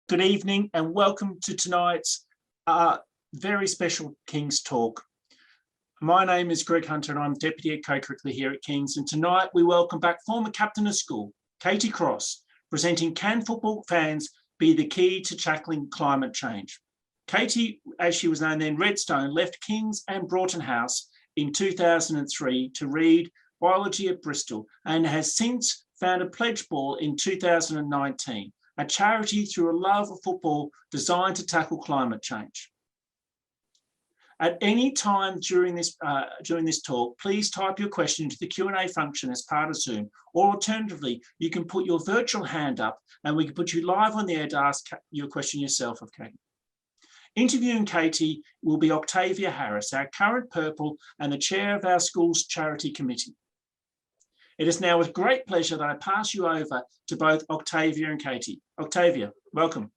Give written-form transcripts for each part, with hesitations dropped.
Good evening and welcome to tonight's very special King's Talk. My name is Greg Hunter and I'm Deputy Head Co-Curricular here at King's, and tonight we welcome back former captain of school, Katie Cross, presenting Can Football Fans Be the Key to Tackling Climate Change? Katie, as she was known then, Redstone, left King's and Broughton House in 2003 to read biology at Bristol and has since founded Pledgeball in 2019. A charity through a love of football designed to tackle climate change. At any time during this talk, please type your question into the Q&A function as part of Zoom, or alternatively, you can put your virtual hand up and we can put you live on the air to ask your question yourself of Katie. Interviewing Katie will be Octavia Harris, our current purple and the chair of our school's charity committee. It is now with great pleasure that I pass you over to both Octavia and Katie. Octavia, welcome.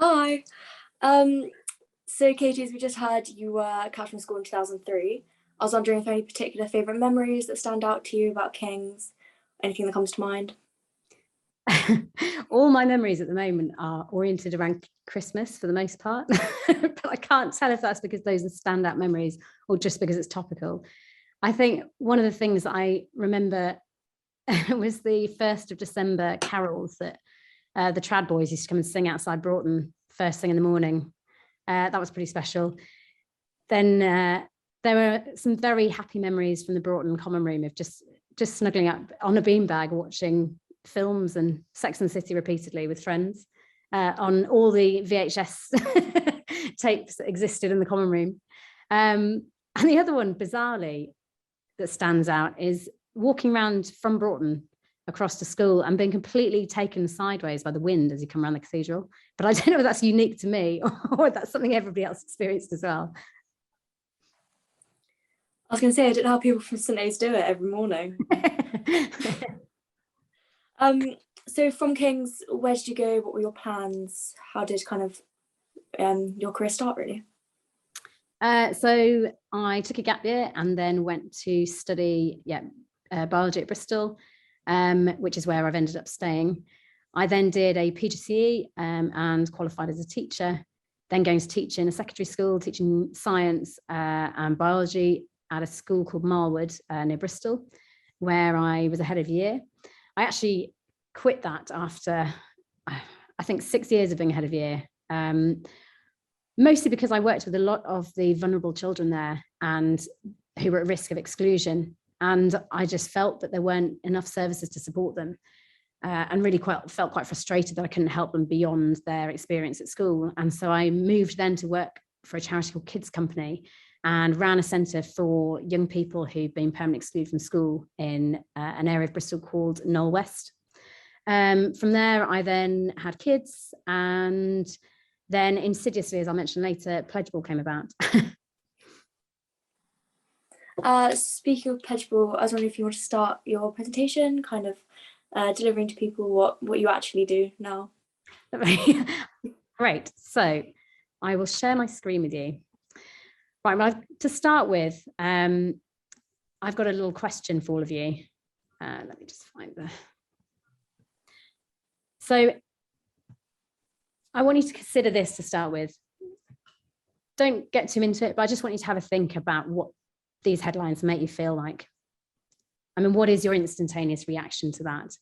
Hi. So Katie, as we just heard, you were captain of school in 2003. I was wondering if there are any particular favourite memories that stand out to you about King's, anything that comes to mind? All my memories at the moment are oriented around Christmas for the most part, but I can't tell if that's because those are standout memories or just because it's topical. I think one of the things that I remember was the 1st of December carols that the trad boys used to come and sing outside Broughton first thing in the morning. That was pretty special. Then there were some very happy memories from the Broughton common room of just snuggling up on a beanbag watching films and Sex and the City repeatedly with friends on all the VHS tapes that existed in the common room. And the other one, bizarrely, that stands out is walking around from Broughton across to school and being completely taken sideways by the wind as you come around the cathedral. But I don't know if that's unique to me or if that's something everybody else experienced as well. I was going to say, I don't know how people from St A's do it every morning. So from King's, where did you go? What were your plans? How did kind of your career start, really? So I took a gap year and then went to study biology at Bristol, which is where I've ended up staying. I then did a PGCE and qualified as a teacher, then going to teach in a secondary school, teaching science and biology at a school called Marwood near Bristol, where I was a head of year. I actually quit that after, I think, 6 years of being head of year. Mostly because I worked with a lot of the vulnerable children there and who were at risk of exclusion. And I just felt that there weren't enough services to support them and really felt quite frustrated that I couldn't help them beyond their experience at school. And so I moved then to work for a charity called Kids Company and ran a centre for young people who'd been permanently excluded from school in an area of Bristol called Knoll West. From there, I then had kids, and then insidiously, as I'll mention later, Pledgeball came about. Speaking of Pledgeball, I was wondering if you want to start your presentation, kind of delivering to people what you actually do now. Great. So I will share my screen with you. Right, well, to start with, I've got a little question for all of you. Let me just find the... So I want you to consider this to start with. Don't get too into it, but I just want you to have a think about what these headlines make you feel like. I mean, what is your instantaneous reaction to that?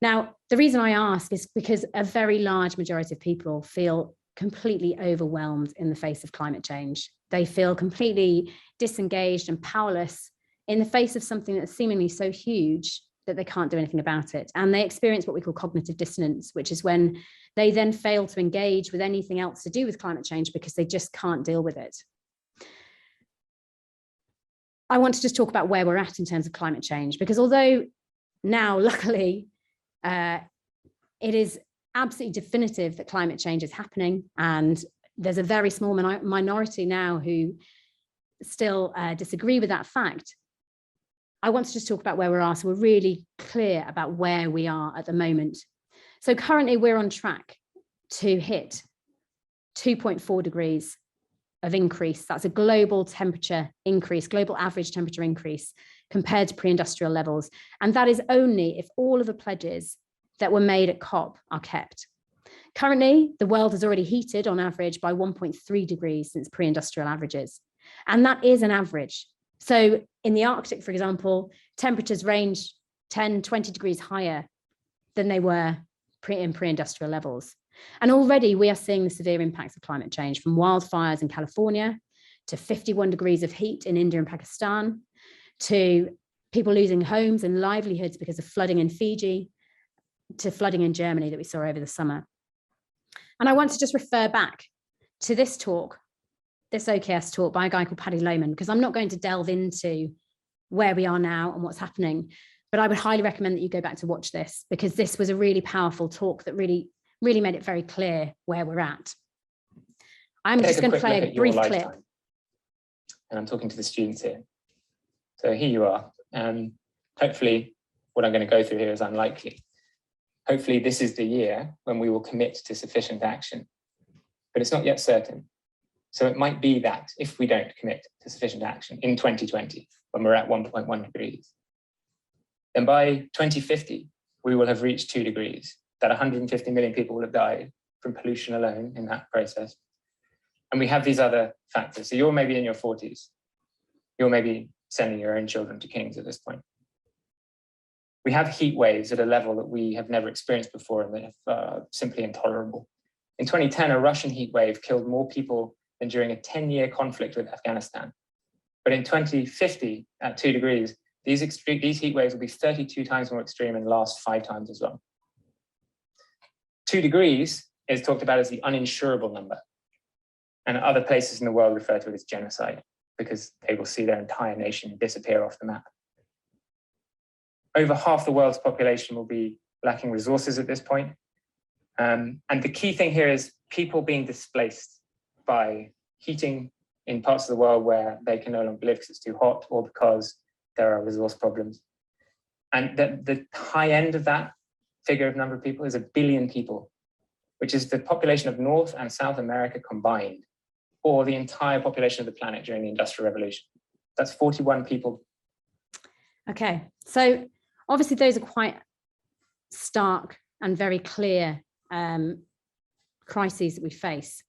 Now, the reason I ask is because a very large majority of people feel completely overwhelmed in the face of climate change. They feel completely disengaged and powerless in the face of something that's seemingly so huge that they can't do anything about it. And they experience what we call cognitive dissonance, which is when they then fail to engage with anything else to do with climate change because they just can't deal with it. I want to just talk about where we're at in terms of climate change, because although now, luckily, it is absolutely definitive that climate change is happening, and there's a very small minority now who still disagree with that fact, I want to just talk about where we are so we're really clear about where we are at the moment. So currently we're on track to hit 2.4 degrees of increase. That's a global temperature increase, global average temperature increase compared to pre-industrial levels. And that is only if all of the pledges that were made at COP are kept. Currently, the world has already heated on average by 1.3 degrees since pre-industrial averages. And that is an average. So in the Arctic, for example, temperatures range 10, 20 degrees higher than they were in pre-industrial levels. And already we are seeing the severe impacts of climate change, from wildfires in California to 51 degrees of heat in India and Pakistan, to people losing homes and livelihoods because of flooding in Fiji, to flooding in Germany that we saw over the summer. And I want to just refer back to this talk, this OKS talk by a guy called Paddy Lohman, because I'm not going to delve into where we are now and what's happening, but I would highly recommend that you go back to watch this, because this was a really powerful talk that really made it very clear where we're at. I'm just going to play a brief clip. And I'm talking to the students here. So here you are. Hopefully what I'm going to go through here is unlikely. Hopefully this is the year when we will commit to sufficient action, but it's not yet certain. So it might be that if we don't commit to sufficient action in 2020, when we're at 1.1 degrees, then by 2050, we will have reached 2 degrees, that 150 million people will have died from pollution alone in that process. And we have these other factors. So you're maybe in your 40s. You're maybe sending your own children to King's at this point. We have heat waves at a level that we have never experienced before, and they are simply intolerable. In 2010, a Russian heat wave killed more people than during a 10-year conflict with Afghanistan. But in 2050, at 2 degrees, these heat waves will be 32 times more extreme and last 5 times as long. 2 degrees is talked about as the uninsurable number. And other places in the world refer to it as genocide, because they will see their entire nation disappear off the map. Over half the world's population will be lacking resources at this point. And the key thing here is people being displaced by heating in parts of the world where they can no longer live because it's too hot or because there are resource problems. And the high end of that figure of number of people is 1 billion people, which is the population of North and South America combined, or the entire population of the planet during the Industrial Revolution. That's 41 people. Okay, so obviously those are quite stark and very clear crises that we face.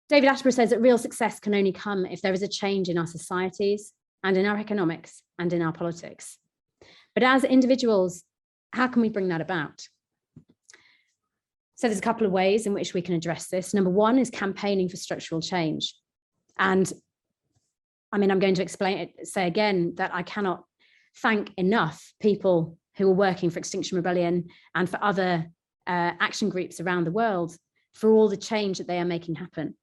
David Attenborough says that real success can only come if there is a change in our societies and in our economics and in our politics. But as individuals, how can we bring that about? So there's a couple of ways in which we can address this. Number one is campaigning for structural change. And I mean, I'm going to say again that I cannot thank enough people who are working for Extinction Rebellion and for other action groups around the world for all the change that they are making happen.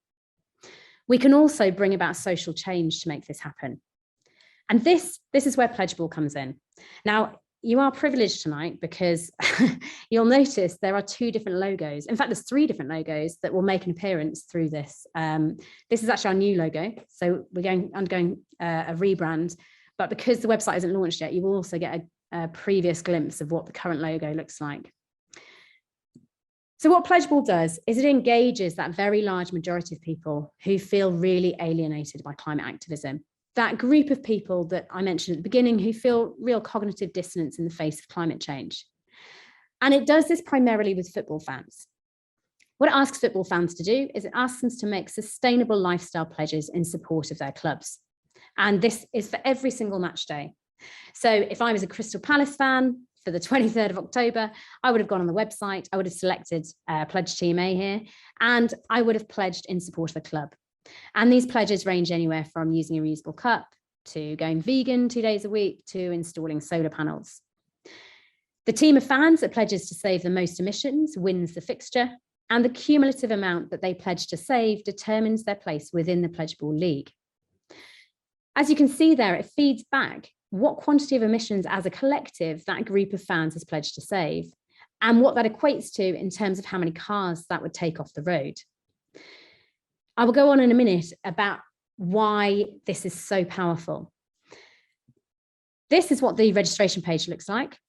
We can also bring about social change to make this happen. And this is where Pledgeball comes in. Now, you are privileged tonight because you'll notice there are 2 different logos. In fact, there's 3 different logos that will make an appearance through this. This is actually our new logo. So we're undergoing a rebrand, but because the website isn't launched yet, you will also get a previous glimpse of what the current logo looks like. So what Pledgeball does is it engages that very large majority of people who feel really alienated by climate activism. That group of people that I mentioned at the beginning who feel real cognitive dissonance in the face of climate change. And it does this primarily with football fans. What it asks football fans to do is it asks them to make sustainable lifestyle pledges in support of their clubs. And this is for every single match day. So if I was a Crystal Palace fan for the 23rd of October, I would have gone on the website, I would have selected Pledge Team A here, and I would have pledged in support of the club. And these pledges range anywhere from using a reusable cup to going vegan 2 days a week to installing solar panels. The team of fans that pledges to save the most emissions wins the fixture, and the cumulative amount that they pledge to save determines their place within the Pledgeball League. As you can see there, it feeds back what quantity of emissions as a collective that group of fans has pledged to save, and what that equates to in terms of how many cars that would take off the road. I will go on in a minute about why this is so powerful. This is what the registration page looks like.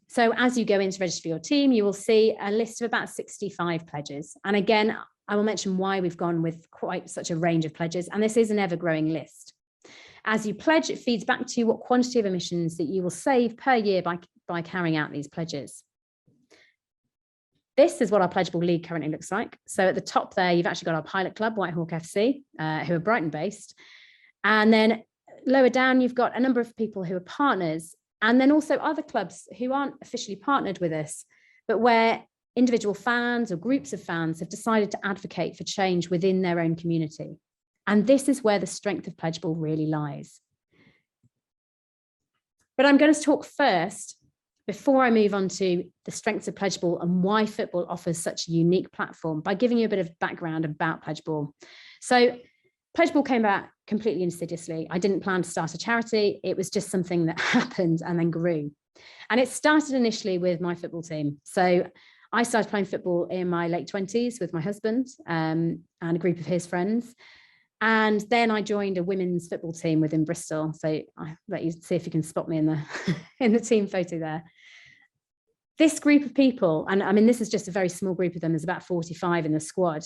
So as you go in to register for your team, you will see a list of about 65 pledges. And again, I will mention why we've gone with quite such a range of pledges. And this is an ever-growing list. As you pledge, it feeds back to you what quantity of emissions that you will save per year by carrying out these pledges. this is what our Pledgeball League currently looks like. So at the top there, you've actually got our pilot club, Whitehawk FC, who are Brighton based. And then lower down, you've got a number of people who are partners, and then also other clubs who aren't officially partnered with us, but where individual fans or groups of fans have decided to advocate for change within their own community. And this is where the strength of Pledgeball really lies. But I'm going to talk first, before I move on to the strengths of Pledgeball and why football offers such a unique platform, by giving you a bit of background about Pledgeball. So Pledgeball came about completely insidiously. I didn't plan to start a charity. It was just something that happened and then grew. And it started initially with my football team. So I started playing football in my late 20s with my husband and a group of his friends. And then I joined a women's football team within Bristol. So I'll let you see if you can spot me in the in the team photo there. This group of people, and I mean, this is just a very small group of them, there's about 45 in the squad,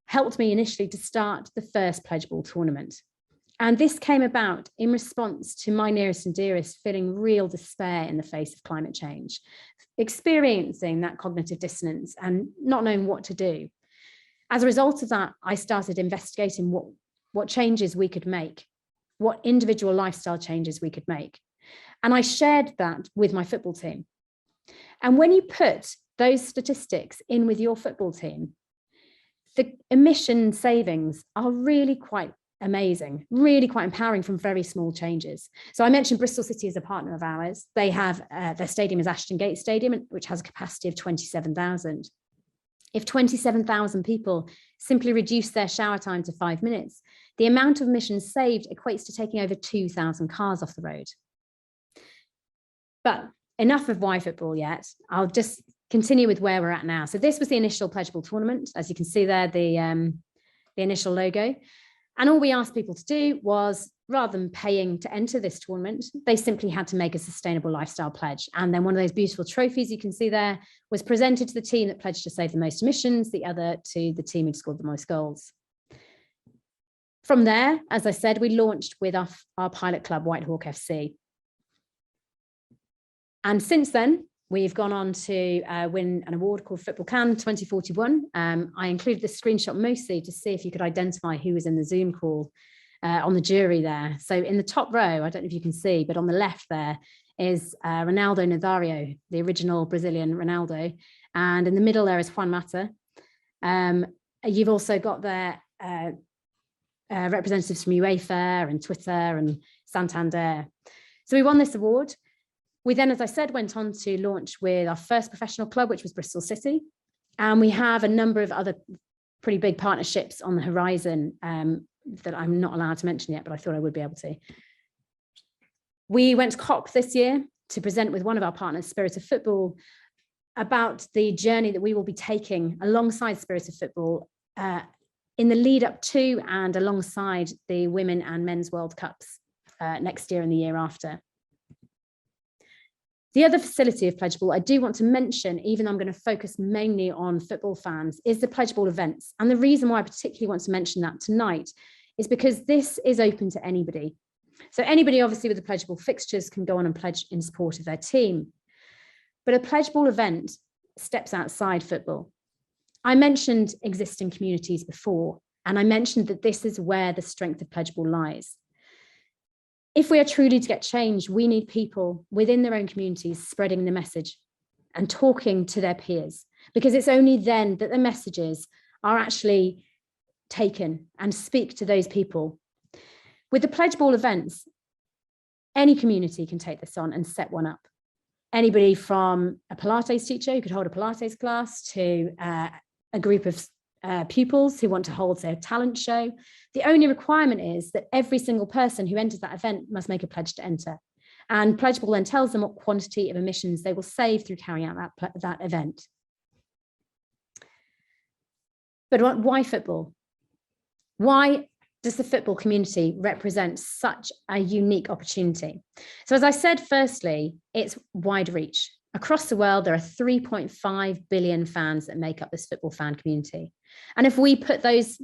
helped me initially to start the first Pledgeball tournament. And this came about in response to my nearest and dearest feeling real despair in the face of climate change, experiencing that cognitive dissonance and not knowing what to do. As a result of that, I started investigating what changes we could make, what individual lifestyle changes we could make. And I shared that with my football team. And when you put those statistics in with your football team, the emission savings are really quite amazing, really quite empowering from very small changes. So I mentioned Bristol City as a partner of ours. They have their stadium is Ashton Gate Stadium, which has a capacity of 27,000. If 27,000 people simply reduce their shower time to 5 minutes, the amount of emissions saved equates to taking over 2,000 cars off the road. But enough of why football yet. I'll just continue with where we're at now. So this was the initial Pledgeball tournament. As you can see there, the initial logo. And all we asked people to do was, rather than paying to enter this tournament, they simply had to make a sustainable lifestyle pledge. And then one of those beautiful trophies you can see there was presented to the team that pledged to save the most emissions, the other to the team who scored the most goals. From there, as I said, we launched with our pilot club, Whitehawk FC. And since then, we've gone on to win an award called Football Can 2041. I included this screenshot mostly to see if you could identify who was in the Zoom call on the jury there. So in the top row, I don't know if you can see, but on the left there is Ronaldo Nazario, the original Brazilian Ronaldo. And in the middle there is Juan Mata. You've also got there representatives from UEFA and Twitter and Santander. So we won this award. We then, as I said, went on to launch with our first professional club, which was Bristol City. And we have a number of other pretty big partnerships on the horizon that I'm not allowed to mention yet, but I thought I would be able to. We went to COP this year to present with one of our partners, Spirit of Football, about the journey that we will be taking alongside Spirit of Football in the lead up to and alongside the Women and Men's World Cups next year and the year after. The other facility of Pledgeball I do want to mention, even though I'm going to focus mainly on football fans, is the Pledgeball events. And the reason why I particularly want to mention that tonight is because this is open to anybody. So anybody obviously with the Pledgeball fixtures can go on and pledge in support of their team. But a Pledgeball event steps outside football. I mentioned existing communities before, and I mentioned that this is where the strength of Pledgeball lies. If we are truly to get change, we need people within their own communities spreading the message and talking to their peers, because it's only then that the messages are actually taken and speak to those people. With the Pledgeball events, any community can take this on and set one up. Anybody from a Pilates teacher who could hold a Pilates class to a group of pupils who want to hold their talent show. The only requirement is that every single person who enters that event must make a pledge to enter. And Pledgeball then tells them what quantity of emissions they will save through carrying out that event. But why football? Why does the football community represent such a unique opportunity? So as I said, firstly, it's wide reach. Across the world, there are 3.5 billion fans that make up this football fan community. And if we put those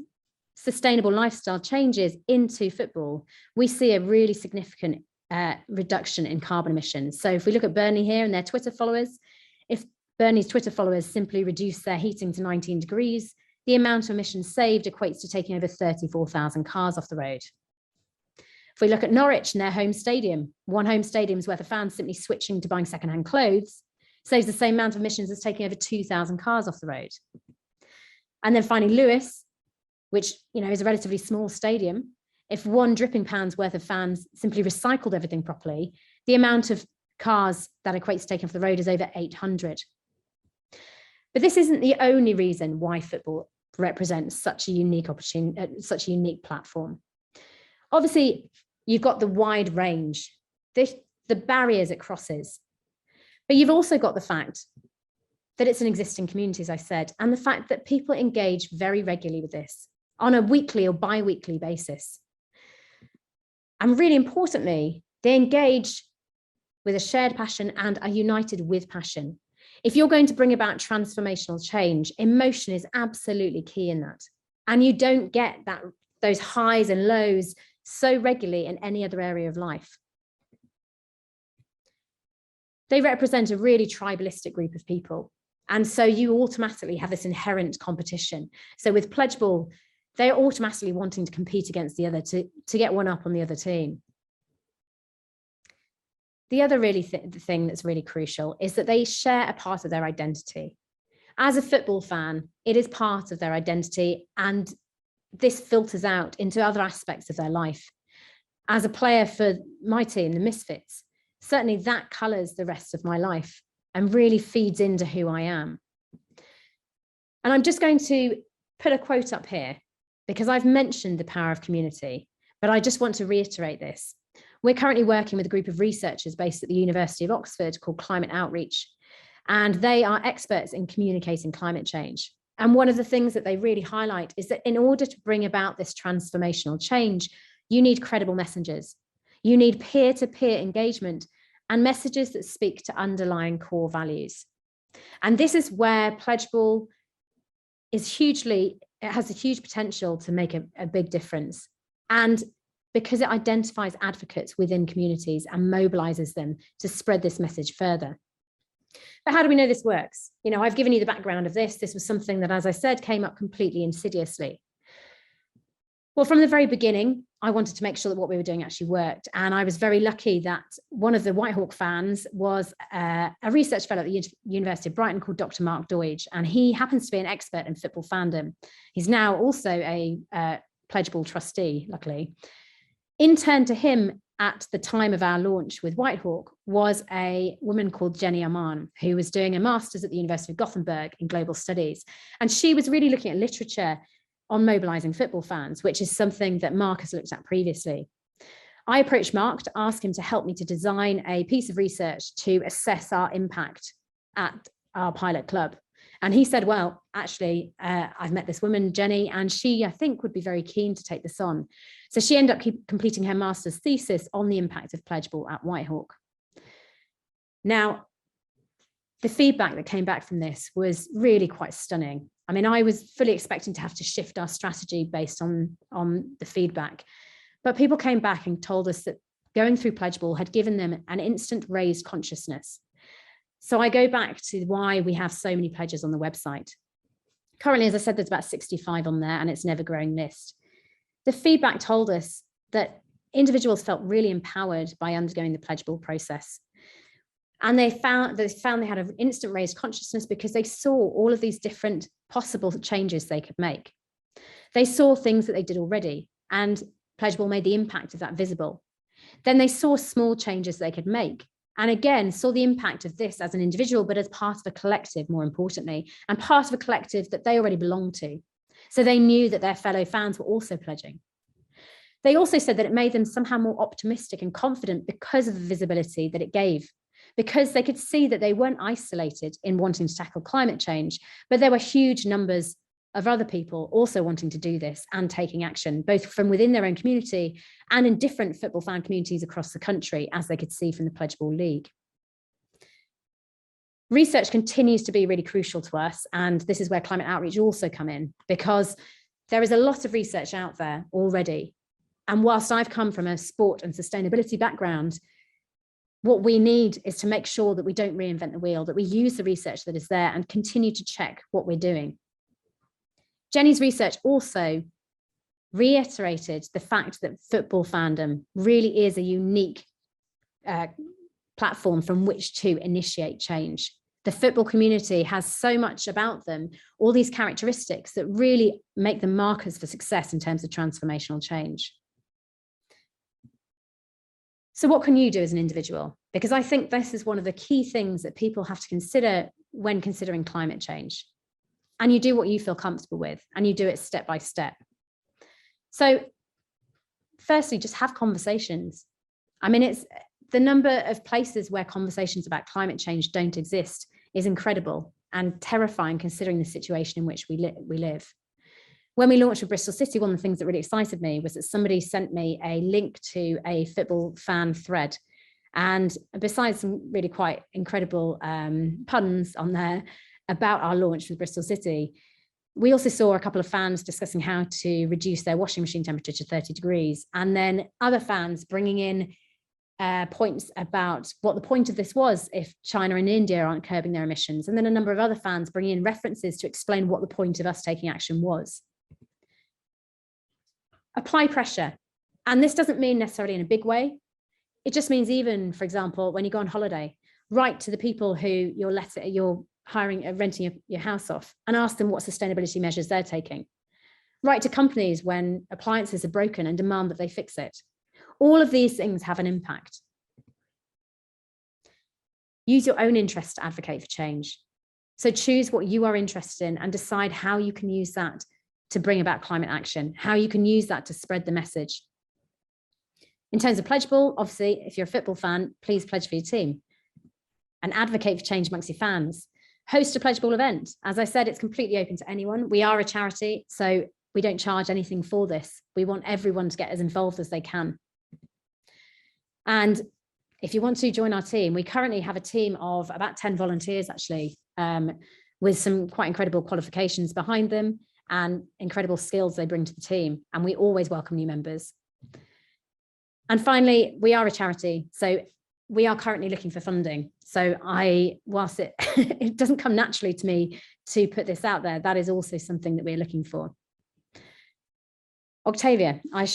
sustainable lifestyle changes into football, we see a really significant reduction in carbon emissions. So if we look at Burnley here and their Twitter followers, if Bernie's Twitter followers simply reduce their heating to 19 degrees, the amount of emissions saved equates to taking over 34,000 cars off the road. If we look at Norwich and their home stadium, one home stadium's worth of fans simply switching to buying secondhand clothes saves the same amount of emissions as taking over 2,000 cars off the road. And then finally, Lewis, which is a relatively small stadium, if one dripping pound's worth of fans simply recycled everything properly, the amount of cars that equates to taking off the road is over 800. But this isn't the only reason why football represents such a unique opportunity, such a unique platform. Obviously, you've got the wide range, the barriers it crosses, but you've also got the fact that it's an existing community, as I said, and the fact that people engage very regularly with this on a weekly or bi-weekly basis. And really importantly, they engage with a shared passion and are united with passion. If you're going to bring about transformational change, emotion is absolutely key in that. And you don't get those highs and lows so regularly in any other area of life. They represent a really tribalistic group of people. And so you automatically have this inherent competition. So with Pledgeball, they're automatically wanting to compete against the other to get one up on the other team. The other really thing that's really crucial is that they share a part of their identity. As a football fan, it is part of their identity, and this filters out into other aspects of their life. As a player for my team, the Misfits, certainly that colours the rest of my life and really feeds into who I am. And I'm just going to put a quote up here because I've mentioned the power of community, but I just want to reiterate this. We're currently working with a group of researchers based at the University of Oxford called Climate Outreach, and they are experts in communicating climate change. And one of the things that they really highlight is that in order to bring about this transformational change, you need credible messengers. You need peer-to-peer engagement and messages that speak to underlying core values. And this is where Pledgeball has a huge potential to make a big difference. And because it identifies advocates within communities and mobilizes them to spread this message further. But how do we know this works? I've given you the background of this. This was something that, as I said, came up completely insidiously. Well, from the very beginning, I wanted to make sure that what we were doing actually worked. And I was very lucky that one of the Whitehawk fans was a research fellow at the University of Brighton called Dr. Mark Doidge. And he happens to be an expert in football fandom. He's now also a Pledgeball trustee, luckily. Intern to him at the time of our launch with Whitehawk was a woman called Jenny Aman, who was doing a master's at the University of Gothenburg in global studies. And she was really looking at literature on mobilizing football fans, which is something that Mark has looked at previously. I approached Mark to ask him to help me to design a piece of research to assess our impact at our pilot club. And he said, well, actually, I've met this woman, Jenny, and she, I think, would be very keen to take this on. So she ended up completing her master's thesis on the impact of Pledgeball at Whitehawk. Now, the feedback that came back from this was really quite stunning. I mean, I was fully expecting to have to shift our strategy based on the feedback. But people came back and told us that going through Pledgeball had given them an instant raised consciousness. So I go back to why we have so many pledges on the website. Currently, as I said, there's about 65 on there, and it's an ever-growing list. The feedback told us that individuals felt really empowered by undergoing the Pledgeball process. And they found they had an instant raised consciousness because they saw all of these different possible changes they could make. They saw things that they did already, and Pledgeball made the impact of that visible. Then they saw small changes they could make. And again, saw the impact of this as an individual, but as part of a collective, more importantly, and part of a collective that they already belonged to. So they knew that their fellow fans were also pledging. They also said that it made them somehow more optimistic and confident because of the visibility that it gave, because they could see that they weren't isolated in wanting to tackle climate change, but there were huge numbers of other people also wanting to do this and taking action, both from within their own community and in different football fan communities across the country, as they could see from the Pledgeball League. Research continues to be really crucial to us, and this is where climate outreach also come in, because there is a lot of research out there already. And whilst I've come from a sport and sustainability background, What we need is to make sure that we don't reinvent the wheel, that we use the research that is there and continue to check what we're doing. Jenny's research also reiterated the fact that football fandom really is a unique platform from which to initiate change. The football community has so much about them, all these characteristics that really make them markers for success in terms of transformational change. So what can you do as an individual? Because I think this is one of the key things that people have to consider when considering climate change. And you do what you feel comfortable with, and you do it step by step. So firstly, just have conversations. I mean, it's the number of places where conversations about climate change don't exist is incredible and terrifying, considering the situation in which we live. When we launched with Bristol City, one of the things that really excited me was that somebody sent me a link to a football fan thread. And besides some really quite incredible puns on there about our launch with Bristol City, we also saw a couple of fans discussing how to reduce their washing machine temperature to 30 degrees. And then other fans bringing in points about what the point of this was if China and India aren't curbing their emissions. And then a number of other fans bringing in references to explain what the point of us taking action was. Apply pressure. And this doesn't mean necessarily in a big way. It just means even, for example, when you go on holiday, write to the people who you're hiring, renting your house off, and ask them what sustainability measures they're taking. Write to companies when appliances are broken and demand that they fix it. All of these things have an impact. Use your own interest to advocate for change. So choose what you are interested in and decide how you can use that to bring about climate action, how you can use that to spread the message. In terms of Pledgeball, obviously, if you're a football fan, please pledge for your team and advocate for change amongst your fans. Host a Pledgeball event. As I said, it's completely open to anyone. We are a charity, so we don't charge anything for this. We want everyone to get as involved as they can. And if you want to join our team, we currently have a team of about 10 volunteers, actually, with some quite incredible qualifications behind them and incredible skills they bring to the team. And we always welcome new members. And finally, we are a charity, so we are currently looking for funding. So whilst it doesn't come naturally to me to put this out there, that is also something that we're looking for. Octavia, I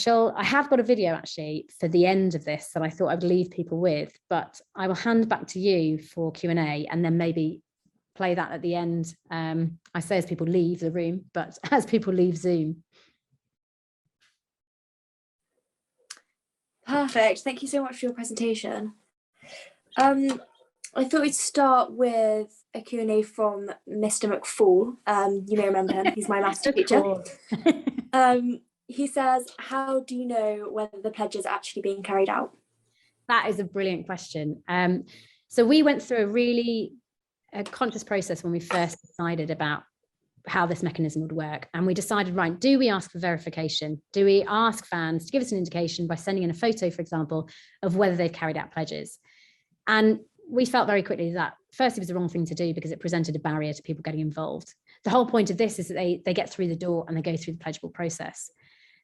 have got a video actually for the end of this that I thought I'd leave people with, but I will hand back to you for Q&A and then maybe play that at the end. I say as people leave the room, but as people leave Zoom. Perfect. Thank you so much for your presentation. I thought we'd start with a Q&A from Mr. McFall. You may remember him. He's my maths teacher. He says, how do you know whether the pledge is actually being carried out? That is a brilliant question. So we went through a really conscious process when we first decided about how this mechanism would work. And we decided, right, do we ask for verification? Do we ask fans to give us an indication by sending in a photo, for example, of whether they've carried out pledges? And we felt very quickly that first it was the wrong thing to do because it presented a barrier to people getting involved. The whole point of this is that they get through the door and they go through the pledgeable process.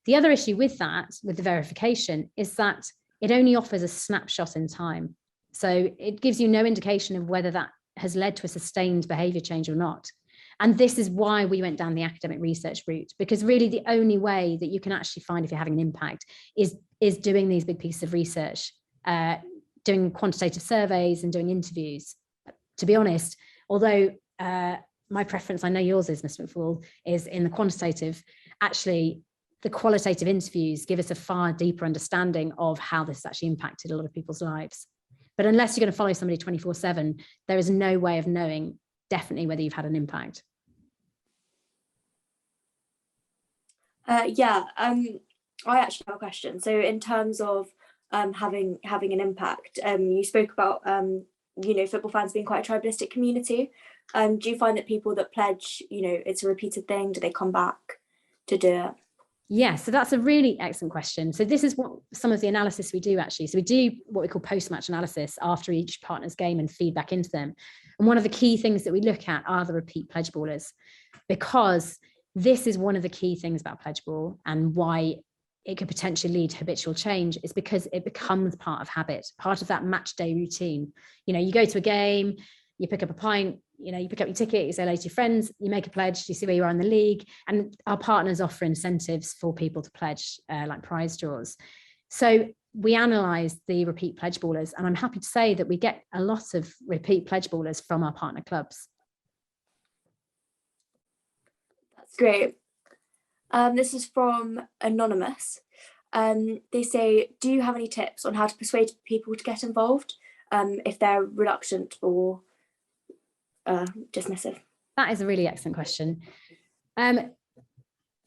The other issue with that, with the verification, is that it only offers a snapshot in time. So it gives you no indication of whether that has led to a sustained behaviour change or not. And this is why we went down the academic research route, because really the only way that you can actually find if you're having an impact is doing these big pieces of research, doing quantitative surveys and doing interviews. To be honest, although my preference, I know yours is, Mr. McFall, is in the quantitative, actually the qualitative interviews give us a far deeper understanding of how this has actually impacted a lot of people's lives. But unless you're going to follow somebody 24/7, there is no way of knowing definitely whether you've had an impact. I actually have a question. So in terms of having an impact, you spoke about football fans being quite a tribalistic community. Do you find that people that pledge, it's a repeated thing? Do they come back to do it? Yeah, so that's a really excellent question. So this is what some of the analysis we do actually. So we do what we call post-match analysis after each partner's game and feedback into them. And one of the key things that we look at are the repeat pledgeballers, because this is one of the key things about Pledgeball and why it could potentially lead to habitual change is because it becomes part of habit, part of that match day routine. You know, you go to a game, you pick up a pint, you know, you pick up your ticket, you say hello to your friends, you make a pledge, you see where you are in the league, and our partners offer incentives for people to pledge, like prize draws. So we analyse the repeat pledge ballers, and I'm happy to say that we get a lot of repeat pledge ballers from our partner clubs. That's great. This is from Anonymous. They say, do you have any tips on how to persuade people to get involved if they're reluctant or dismissive? That is a really excellent question.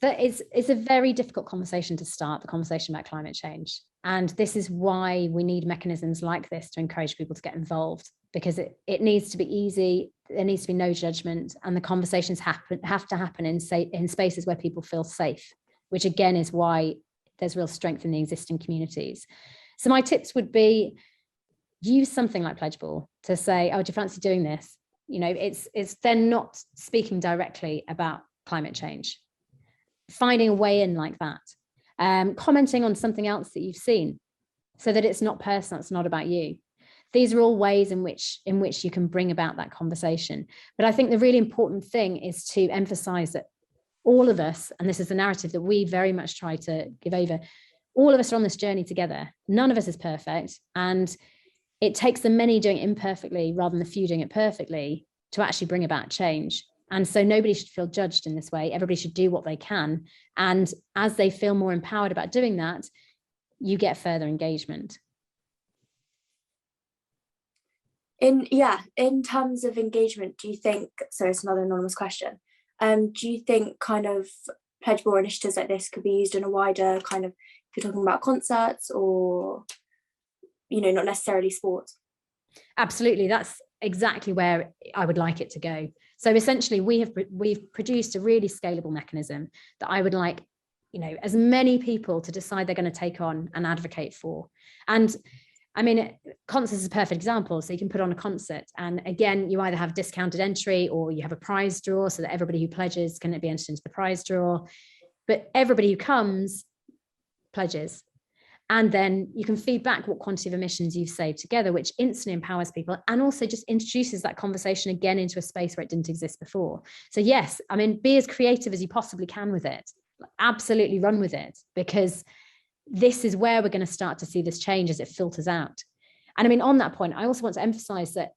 It's a very difficult conversation to start, the conversation about climate change. And this is why we need mechanisms like this to encourage people to get involved, because it needs to be easy, there needs to be no judgment, and the conversations have to happen in spaces where people feel safe, which again is why there's real strength in the existing communities. So my tips would be, use something like Pledgeball to say, oh, do you fancy doing this? You know, it's then not speaking directly about climate change. Finding a way in like that, commenting on something else that you've seen, so that it's not personal, it's not about you. These are all ways in which you can bring about that conversation. But I think the really important thing is to emphasize that all of us, and this is the narrative that we very much try to give over, all of us are on this journey together. None of us is perfect, and it takes the many doing it imperfectly rather than the few doing it perfectly to actually bring about change. And so nobody should feel judged in this way. Everybody should do what they can. And as they feel more empowered about doing that, you get further engagement. In terms of engagement, do you think, so it's another anonymous question, do you think kind of Pledgeball initiatives like this could be used in a wider kind of, if you're talking about concerts or, you know, not necessarily sports? Absolutely, that's exactly where I would like it to go. So essentially we've produced a really scalable mechanism that I would like, you know, as many people to decide they're going to take on and advocate for. And I mean, concerts is a perfect example. So you can put on a concert, and again, you either have discounted entry or you have a prize draw so that everybody who pledges can be entered into the prize draw. But everybody who comes pledges. And then you can feed back what quantity of emissions you've saved together, which instantly empowers people and also just introduces that conversation again into a space where it didn't exist before. So yes, I mean, be as creative as you possibly can with it. Absolutely run with it, because this is where we're going to start to see this change as it filters out. And I mean, on that point, I also want to emphasize that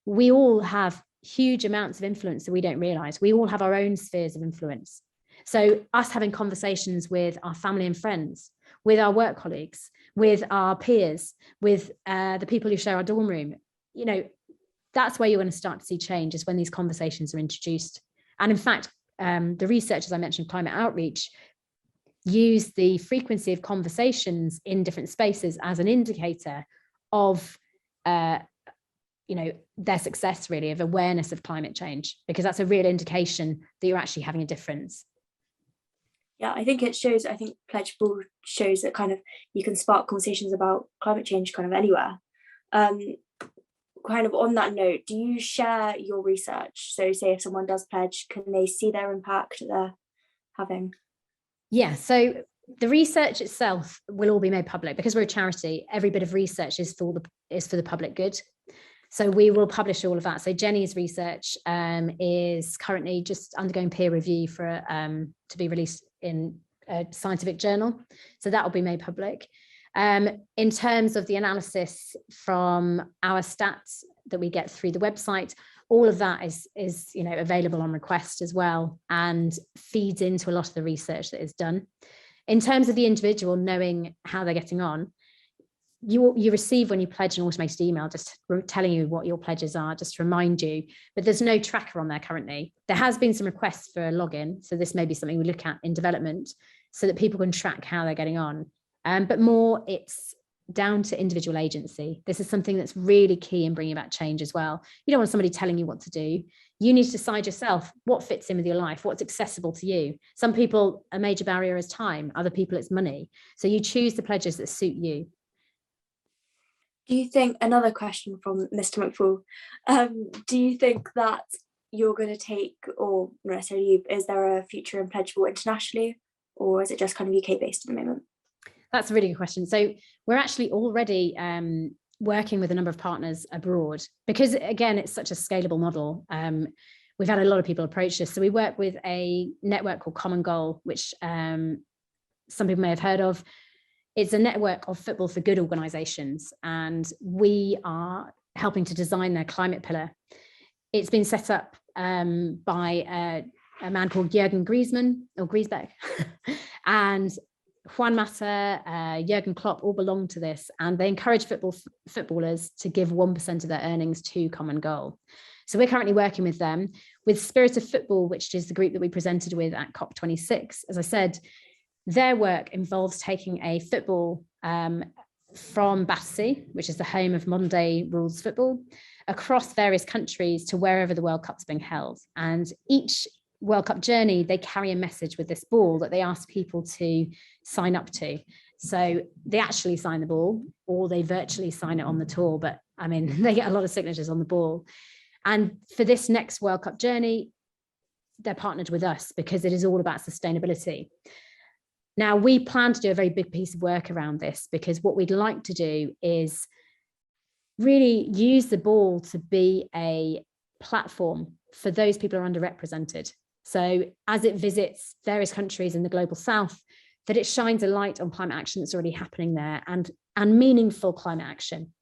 we all have huge amounts of influence that we don't realize. We all have our own spheres of influence. So us having conversations with our family and friends, with our work colleagues, with our peers, with the people who share our dorm room, you know, that's where you're going to start to see change, is when these conversations are introduced. And in fact, the research, as I mentioned, climate outreach, use the frequency of conversations in different spaces as an indicator of, you know, their success, really, of awareness of climate change, because that's a real indication that you're actually having a difference. Yeah, I think Pledgeball shows that kind of you can spark conversations about climate change kind of anywhere. Kind of on that note, do you share your research? So say if someone does pledge, can they see their impact that they're having? Yeah, so the research itself will all be made public. Because we're a charity, every bit of research is for the public good. So we will publish all of that. So Jenny's research is currently just undergoing peer review for to be released in a scientific journal. So that will be made public. In terms of the analysis from our stats that we get through the website, all of that is you know, available on request as well, and feeds into a lot of the research that is done. In terms of the individual knowing how they're getting on, you receive, when you pledge, an automated email just telling you what your pledges are, just to remind you, but there's no tracker on there currently. There has been some requests for a login, so this may be something we look at in development so that people can track how they're getting on. But more, it's down to individual agency. This is something that's really key in bringing about change as well. You don't want somebody telling you what to do. You need to decide yourself what fits in with your life, what's accessible to you. Some people, a major barrier is time, other people it's money. So you choose the pledges that suit you. Do you think, another question from Mr. McFall, do you think that you're going to take, or not necessarily you, is there a future in Pledgeball internationally, or is it just kind of UK based at the moment? That's a really good question. So we're actually already working with a number of partners abroad because, again, it's such a scalable model. We've had a lot of people approach us. So we work with a network called Common Goal, which some people may have heard of. It's a network of football for good organisations, and we are helping to design their climate pillar. It's been set up by a man called Jürgen Griesbeck, and Juan Jürgen Klopp all belong to this, and they encourage footballers to give 1% of their earnings to Common Goal. So we're currently working with them. With Spirit of Football, which is the group that we presented with at COP26, as I said, their work involves taking a football from Battersea, which is the home of modern day rules football, across various countries to wherever the World Cup's being held. And each World Cup journey, they carry a message with this ball that they ask people to sign up to. So they actually sign the ball, or they virtually sign it on the tour, but I mean, they get a lot of signatures on the ball. And for this next World Cup journey, they're partnered with us because it is all about sustainability. Now, we plan to do a very big piece of work around this, because what we'd like to do is really use the ball to be a platform for those people who are underrepresented. So as it visits various countries in the global south, that it shines a light on climate action that's already happening there, and meaningful climate action,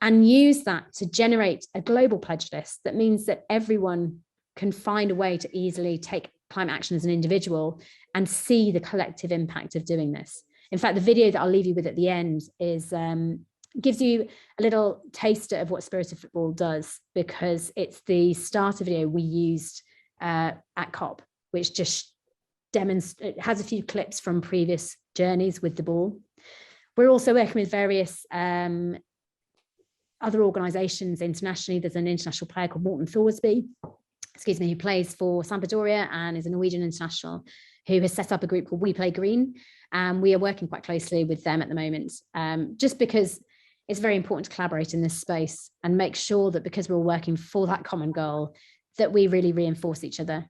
and use that to generate a global pledge list that means that everyone can find a way to easily take climate action as an individual and see the collective impact of doing this. In fact, the video that I'll leave you with at the end is gives you a little taster of what Spirit of Football does, because it's the starter video we used at COP, which just demonstrates, it has a few clips from previous journeys with the ball. We're also working with various other organisations internationally. There's an international player called Morten Thorsby, who plays for Sampdoria and is a Norwegian international, who has set up a group called We Play Green. And we are working quite closely with them at the moment, just because it's very important to collaborate in this space and make sure that, because we're all working for that common goal, that we really reinforce each other.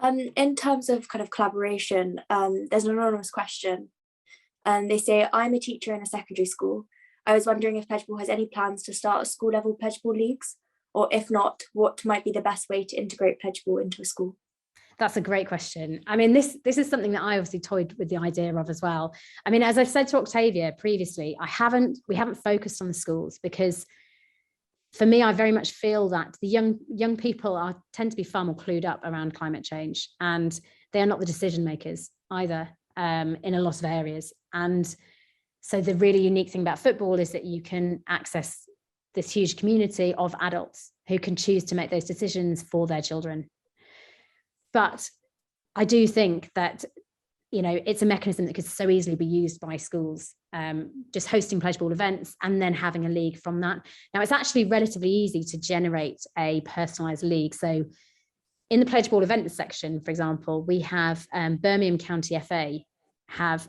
In terms of kind of collaboration, there's an anonymous question. They say, I'm a teacher in a secondary school. I was wondering if Pledgeball has any plans to start school level Pledgeball leagues, or if not, what might be the best way to integrate Pledgeball into a school? That's a great question. I mean, this is something that I obviously toyed with the idea of as well. I mean, as I've said to Octavia previously, we haven't focused on the schools, because for me, I very much feel that the young people tend to be far more clued up around climate change, and they are not the decision makers either in a lot of areas. And so the really unique thing about football is that you can access this huge community of adults who can choose to make those decisions for their children. But I do think that, you know, it's a mechanism that could so easily be used by schools, just hosting Pledgeball events and then having a league from that. Now, it's actually relatively easy to generate a personalised league. So in the Pledgeball events section, for example, we have Birmingham County FA have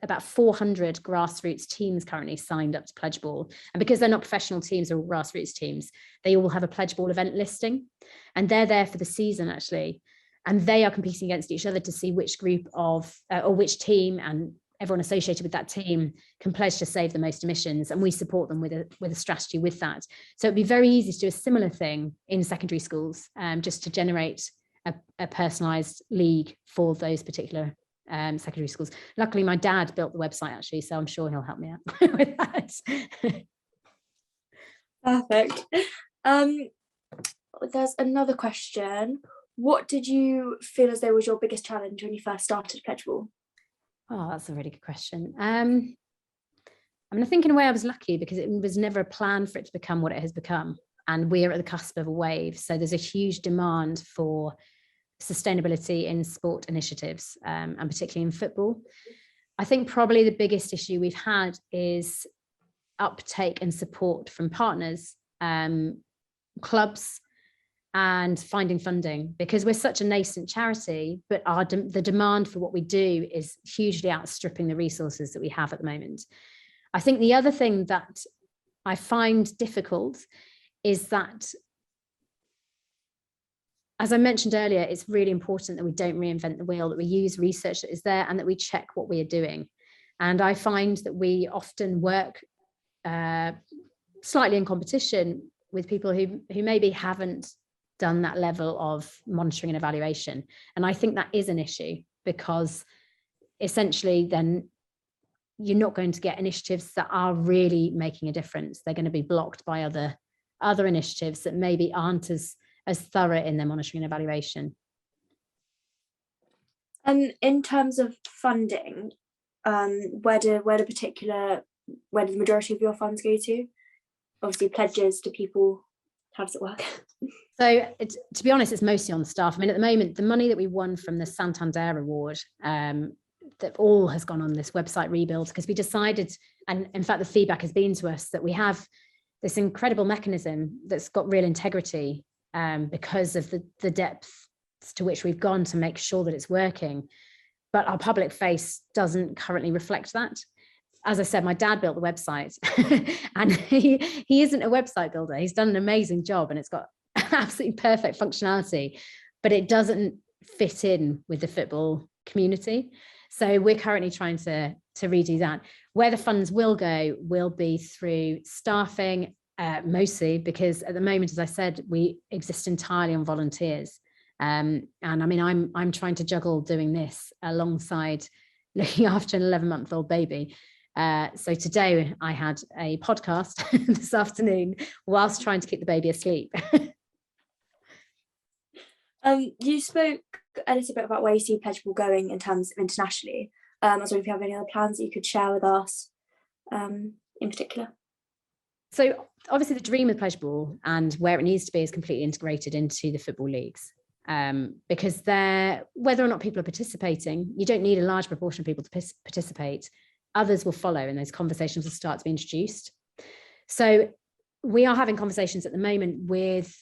about 400 grassroots teams currently signed up to Pledgeball. And because they're not professional teams, they're all grassroots teams, they all have a Pledgeball event listing, and they're there for the season actually. And they are competing against each other to see which group of, or which team and everyone associated with that team can pledge to save the most emissions. And we support them with a strategy with that. So it'd be very easy to do a similar thing in secondary schools, just to generate a personalised league for those particular secondary schools. Luckily, my dad built the website actually, so I'm sure he'll help me out with that. Perfect. There's another question. What did you feel as though was your biggest challenge when you first started Pledgeball? Oh, that's a really good question. I mean, I think in a way I was lucky, because it was never a plan for it to become what it has become. And we're at the cusp of a wave. So there's a huge demand for sustainability in sport initiatives, and particularly in football. I think probably the biggest issue we've had is uptake and support from partners, clubs, and finding funding, because we're such a nascent charity, but the demand for what we do is hugely outstripping the resources that we have at the moment. I think the other thing that I find difficult is that as I mentioned earlier, it's really important that we don't reinvent the wheel, that we use research that is there and that we check what we are doing. And I find that we often work slightly in competition with people who maybe haven't done that level of monitoring and evaluation. And I think that is an issue, because essentially then you're not going to get initiatives that are really making a difference. They're going to be blocked by other initiatives that maybe aren't as thorough in their monitoring and evaluation. In terms of funding, where do the majority of your funds go to? Obviously pledges to people. How does it work? So to be honest, it's mostly on staff. I mean, at the moment, the money that we won from the Santander Award, that all has gone on this website rebuild, because we decided, and in fact, the feedback has been to us that we have this incredible mechanism that's got real integrity, because of the depth to which we've gone to make sure that it's working. But our public face doesn't currently reflect that. As I said, my dad built the website and he isn't a website builder. He's done an amazing job and it's got absolutely perfect functionality, but it doesn't fit in with the football community. So we're currently trying to redo that. Where the funds will go will be through staffing, mostly because at the moment, as I said, we exist entirely on volunteers. And I mean, I'm trying to juggle doing this alongside looking after an 11-month-old baby. So today I had a podcast this afternoon whilst trying to keep the baby asleep. You spoke a little bit about where you see Pledgeball going in terms of internationally. I was wondering if you have any other plans that you could share with us in particular. So obviously the dream of Pledgeball and where it needs to be is completely integrated into the football leagues. Because whether or not people are participating, you don't need a large proportion of people to participate. Others will follow and those conversations will start to be introduced. So we are having conversations at the moment with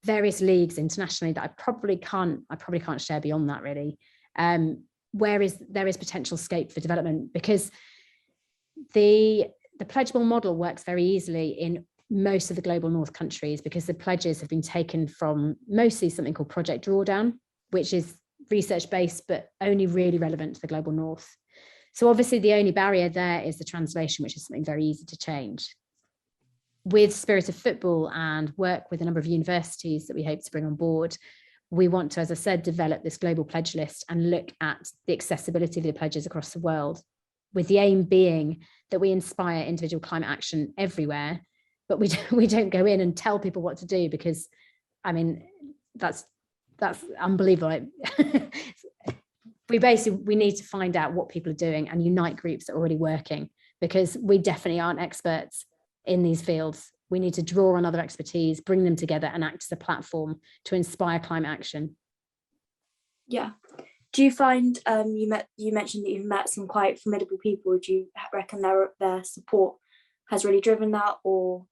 various leagues internationally that I probably can't share beyond that really. There is potential scope for development, because the Pledgeball model works very easily in most of the global north countries, because the pledges have been taken from mostly something called Project Drawdown, which is research based but only really relevant to the global north. So obviously the only barrier there is the translation, which is something very easy to change. With Spirit of Football and work with a number of universities that we hope to bring on board, we want to, as I said, develop this global pledge list and look at the accessibility of the pledges across the world, with the aim being that we inspire individual climate action everywhere, but we don't go in and tell people what to do, because I mean that's unbelievable. We need to find out what people are doing and unite groups that are already working, because we definitely aren't experts in these fields. We need to draw on other expertise, bring them together and act as a platform to inspire climate action. Yeah. Do you find you mentioned that you've met some quite formidable people? Do you reckon their support has really driven that, or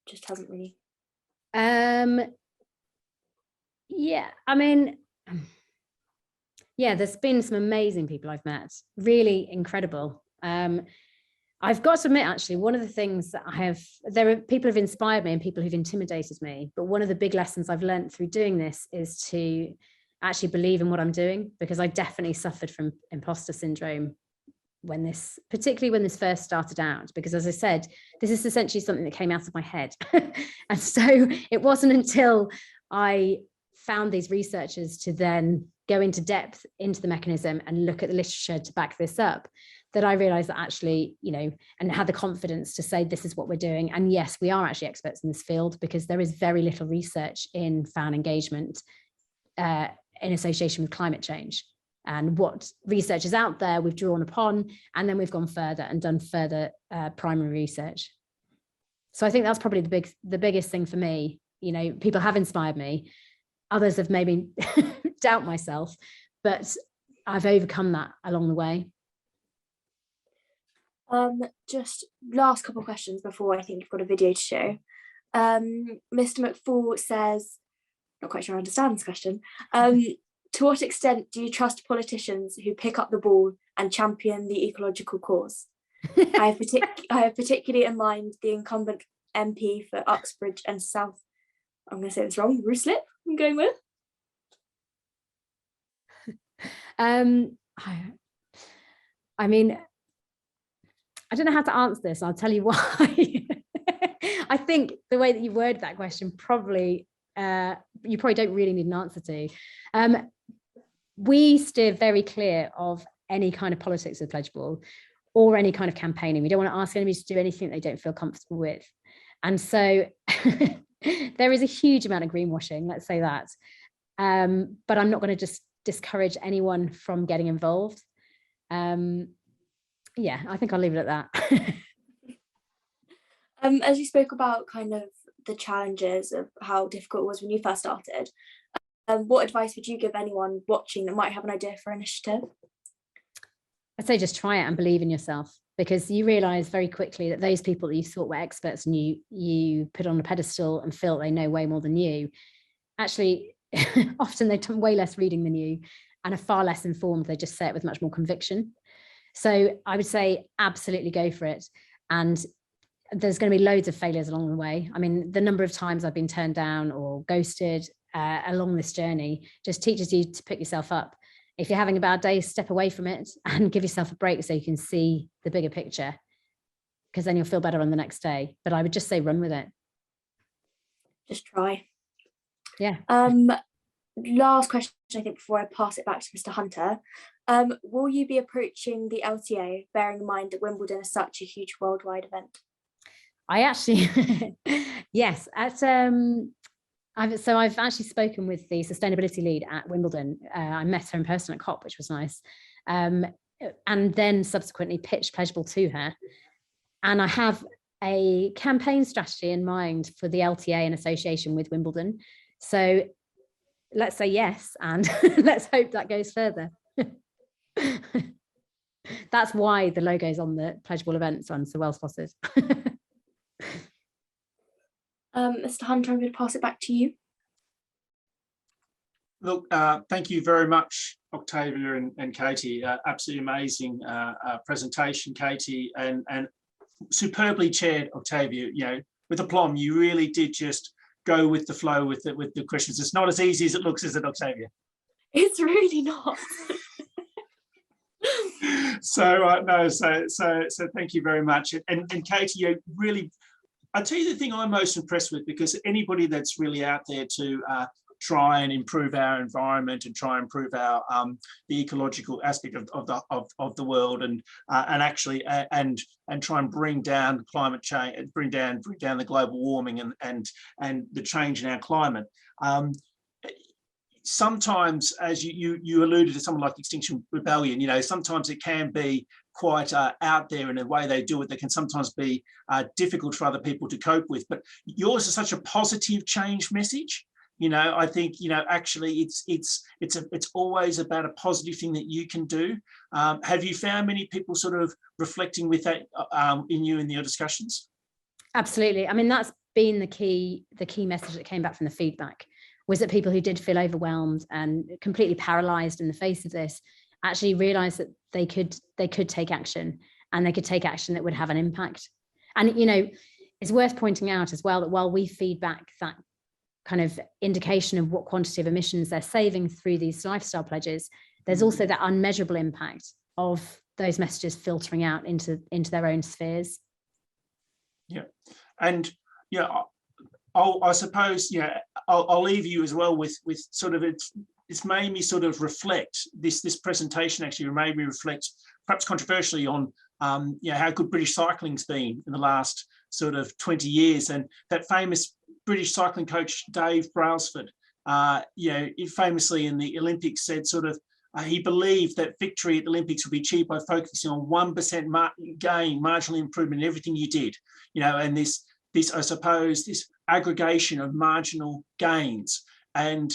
just hasn't really? Yeah, I mean, yeah, there's been some amazing people I've met, really incredible. I've got to admit, actually, one of the things that there are people who've inspired me and people who've intimidated me, but one of the big lessons I've learned through doing this is to actually believe in what I'm doing, because I definitely suffered from imposter syndrome particularly when this first started out, because as I said, this is essentially something that came out of my head. And so it wasn't until I found these researchers to then go into depth into the mechanism and look at the literature to back this up that I realized that actually, and had the confidence to say, this is what we're doing. And yes, we are actually experts in this field, because there is very little research in fan engagement in association with climate change. And what research is out there, we've drawn upon, and then we've gone further and done further primary research. So I think that's probably the biggest thing for me. People have inspired me. Others have made me doubt myself, but I've overcome that along the way. Just last couple of questions before I think you've got a video to show. Mr. McFall says, not quite sure I understand this question. To what extent do you trust politicians who pick up the ball and champion the ecological cause? I have particularly in mind the incumbent MP for Uxbridge and South I'm going to say this wrong, Ruslip, I'm going with. I mean, I don't know how to answer this. I'll tell you why. I think the way that you worded that question probably, you probably don't really need an answer to. We steer very clear of any kind of politics with Pledgeball or any kind of campaigning. We don't want to ask anybody to do anything they don't feel comfortable with. And so there is a huge amount of greenwashing, let's say that. But I'm not going to just discourage anyone from getting involved. Yeah, I think I'll leave it at that. As you spoke about kind of the challenges of how difficult it was when you first started, what advice would you give anyone watching that might have an idea for an initiative? I'd say just try it and believe in yourself, because you realise very quickly that those people that you thought were experts and you put on a pedestal and feel they know way more than you, actually often they've done way less reading than you and are far less informed. They just say it with much more conviction. So I would say absolutely go for it. And there's going to be loads of failures along the way. I mean, the number of times I've been turned down or ghosted along this journey just teaches you to pick yourself up. If you're having a bad day, step away from it and give yourself a break so you can see the bigger picture, because then you'll feel better on the next day. But I would just say run with it. Just try. Yeah. Last question, I think, before I pass it back to Mr. Hunter. Will you be approaching the LTA, bearing in mind that Wimbledon is such a huge worldwide event? I actually, yes. I've actually spoken with the sustainability lead at Wimbledon. I met her in person at COP, which was nice. And then subsequently pitched Pledgeball to her. And I have a campaign strategy in mind for the LTA in association with Wimbledon. So let's say yes, and let's hope that goes further. That's why the logo's on the Pledgeball events one, so well spotted. Mr. Hunter, I'm going to pass it back to you. Look, thank you very much, Octavia and Katie. Absolutely amazing presentation, Katie, and superbly chaired, Octavia. You know, with aplomb, you really did just go with the flow with the questions. It's not as easy as it looks, is it, Octavia? It's really not. So thank you very much. And Katie, you really, I'll tell you the thing I'm most impressed with, because anybody that's really out there to try and improve our environment and try and improve our the ecological aspect of the world and actually and try and bring down climate change, bring down the global warming and the change in our climate. Sometimes, as you alluded to, someone like Extinction Rebellion, you know, sometimes it can be quite out there in the way they do it. That can sometimes be difficult for other people to cope with. But yours is such a positive change message. You know, I think, you know, actually it's always about a positive thing that you can do. Have you found many people sort of reflecting with that in your discussions? Absolutely. I mean, that's been the key message that came back from the feedback, was that people who did feel overwhelmed and completely paralyzed in the face of this actually realized that they could take action, and they could take action that would have an impact. And, you know, it's worth pointing out as well that while we feed back that kind of indication of what quantity of emissions they're saving through these lifestyle pledges, there's also that unmeasurable impact of those messages filtering out into their own spheres. Yeah. And yeah, I suppose, yeah, I'll leave you as well with sort of it's made me sort of reflect, this presentation actually made me reflect, perhaps controversially, on you know, how good British cycling's been in the last sort of 20 years. And that famous British cycling coach Dave Brailsford, you know, he famously in the Olympics said sort of he believed that victory at the Olympics would be achieved by focusing on 1% gain, marginal improvement in everything you did. You know, and this I suppose this aggregation of marginal gains. And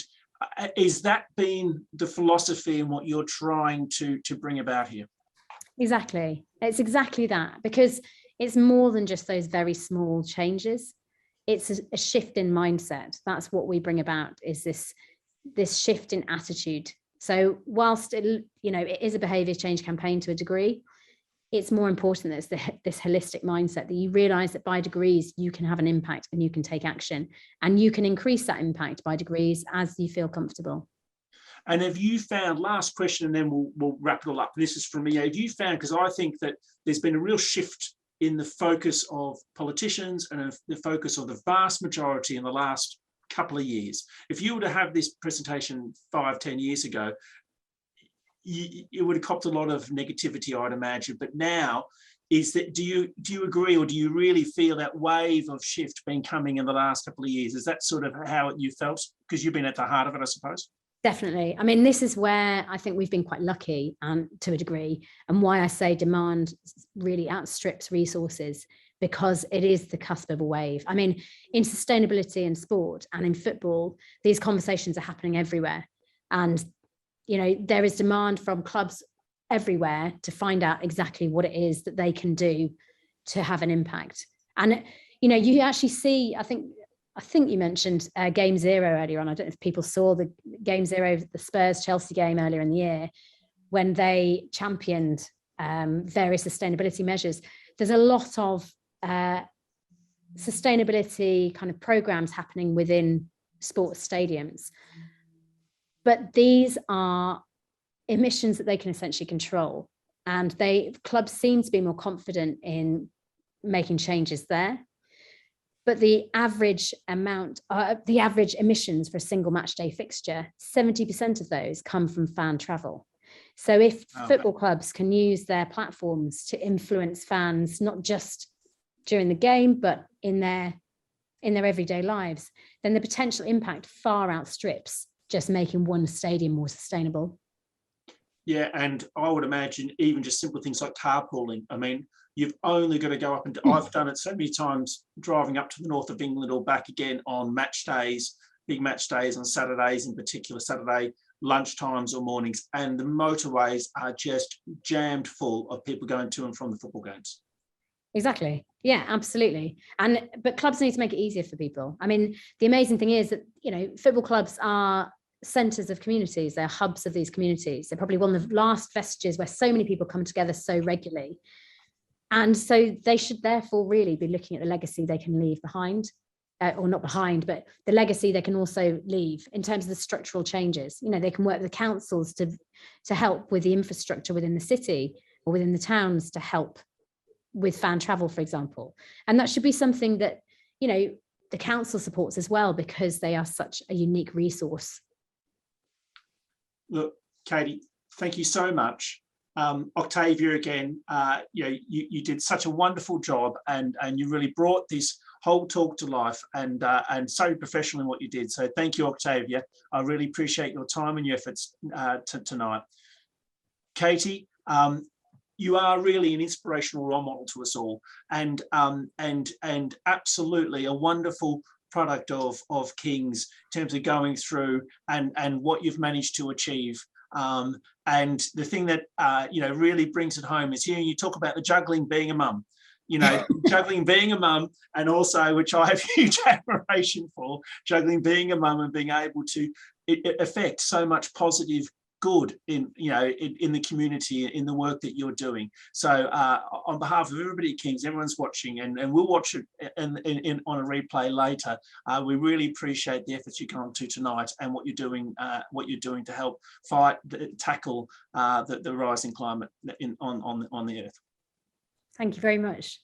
is that been the philosophy and what you're trying to bring about here? Exactly. It's exactly that, because it's more than just those very small changes. It's a shift in mindset. That's what we bring about, is this shift in attitude. So whilst it, you know, it is a behaviour change campaign to a degree, it's more important that it's this holistic mindset, that you realize that by degrees you can have an impact and you can take action, and you can increase that impact by degrees as you feel comfortable. And have you found, last question, and then we'll wrap it all up. This is from me. Have you found, because I think that there's been a real shift in the focus of politicians and the focus of the vast majority in the last couple of years. If you were to have this presentation 5-10 years ago, you would have copped a lot of negativity, I'd imagine. But now, is that, do you agree, or do you really feel that wave of shift been coming in the last couple of years? Is that sort of how you felt? Because you've been at the heart of it, I suppose. Definitely. I mean, this is where I think we've been quite lucky to a degree, and why I say demand really outstrips resources, because it is the cusp of a wave. I mean, in sustainability in sport and in football, these conversations are happening everywhere. And, you know, there is demand from clubs everywhere to find out exactly what it is that they can do to have an impact. And, you know, you actually see, I think you mentioned Game Zero earlier on. I don't know if people saw the Game Zero, the Spurs-Chelsea game earlier in the year, when they championed various sustainability measures. There's a lot of sustainability kind of programs happening within sports stadiums. But these are emissions that they can essentially control. And clubs seem to be more confident in making changes there. But the average emissions for a single match day fixture, 70% of those come from fan travel. So if football clubs can use their platforms to influence fans, not just during the game, but in their everyday lives, then the potential impact far outstrips just making one stadium more sustainable. Yeah, and I would imagine even just simple things like carpooling. I mean, you've only got to go up and I've done it so many times driving up to the north of England or back again on match days, big match days on Saturdays, in particular Saturday lunchtimes or mornings, and the motorways are just jammed full of people going to and from the football games. Exactly. Yeah, absolutely. But clubs need to make it easier for people. I mean, the amazing thing is that, you know, football clubs are centres of communities. They're hubs of these communities. They're probably one of the last vestiges where so many people come together so regularly. And so they should therefore really be looking at the legacy they can leave behind, or not behind, but the legacy they can also leave in terms of the structural changes. You know, they can work with the councils to help with the infrastructure within the city or within the towns to help with fan travel, for example. And that should be something that, you know, the council supports as well, because they are such a unique resource. Look, Katie, thank you so much. Octavia, again, you know, you did such a wonderful job, and you really brought this whole talk to life, and so professional in what you did. So thank you, Octavia. I really appreciate your time and your efforts tonight. Katie, you are really an inspirational role model to us all, and absolutely a wonderful product of Kings in terms of going through and what you've managed to achieve. And the thing that you know, really brings it home is hearing you talk about the juggling being a mum. You know, juggling being a mum, and also, which I have huge admiration for, juggling being a mum and being able to affect so much positive good in, you know, in the community, in the work that you're doing. So on behalf of everybody at Kings, everyone's watching, and we'll watch it on a replay later. We really appreciate the efforts you've gone to tonight and what you're doing to help tackle the rising climate on the earth. Thank you very much.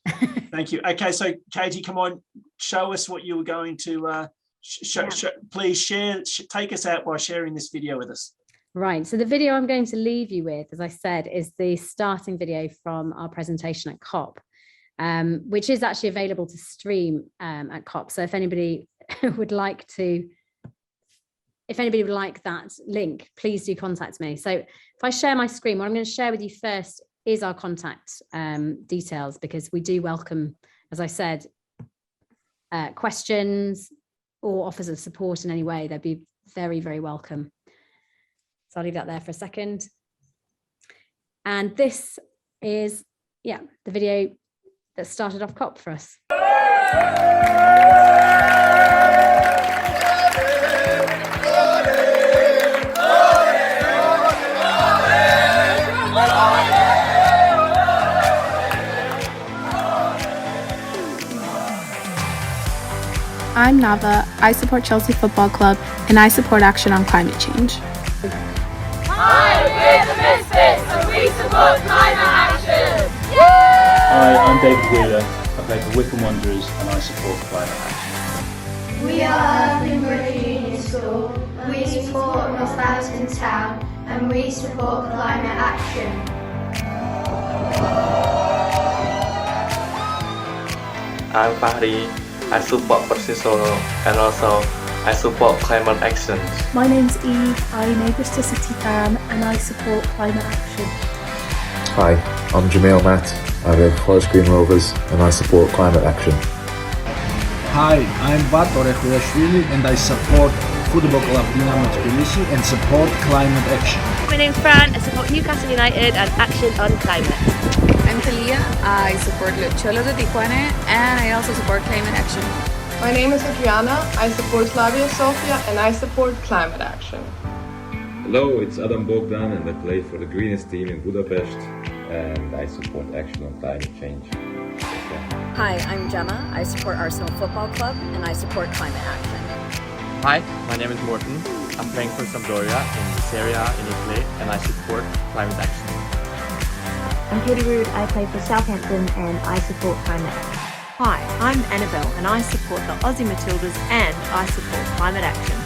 Thank you. Okay, so Katie, come on, show us what you were going to please share. Take us out by sharing this video with us. Right, so the video I'm going to leave you with, as I said, is the starting video from our presentation at COP, which is actually available to stream at COP. So if anybody would like that link, please do contact me. So if I share my screen, what I'm going to share with you first is our contact details, because we do welcome, as I said, questions or offers of support in any way. They'd be very, very welcome. So I'll leave that there for a second. And this is, the video that started off COP for us. I'm Nava. I support Chelsea Football Club and I support action on climate change. Hi, we're the Misfits and we support climate action! Hi, I'm David Wheeler. I play for Wycombe Wanderers and I support climate action. We are Edinburgh Junior School. We support Northampton Town and we support climate action. I'm Fahri. I support Bristol and also I support climate action. My name's Eve. I'm a Bristol City fan and I support climate action. Hi, I'm Jamil Matt. I live Forest Green Rovers and I support climate action. Hi, I'm Vator Ekhudashvili and I support Football Club Dinamo Tbilisi and support climate action. My name's Fran. I support Newcastle United and action on climate. I'm Talia. I support Cholo de Tijuana and I also support climate action. My name is Adriana. I support Slavia Sofia and I support climate action. Hello, it's Adam Bogdan and I play for the greenest team in Budapest and I support action on climate change. Hi, I'm Gemma. I support Arsenal Football Club and I support climate action. Hi, my name is Morten. I'm playing for Sampdoria in Serie A in Italy and I support climate action. I'm Katie Rood. I play for Southampton and I support climate action. Hi, I'm Annabelle and I support the Aussie Matildas and I support climate action.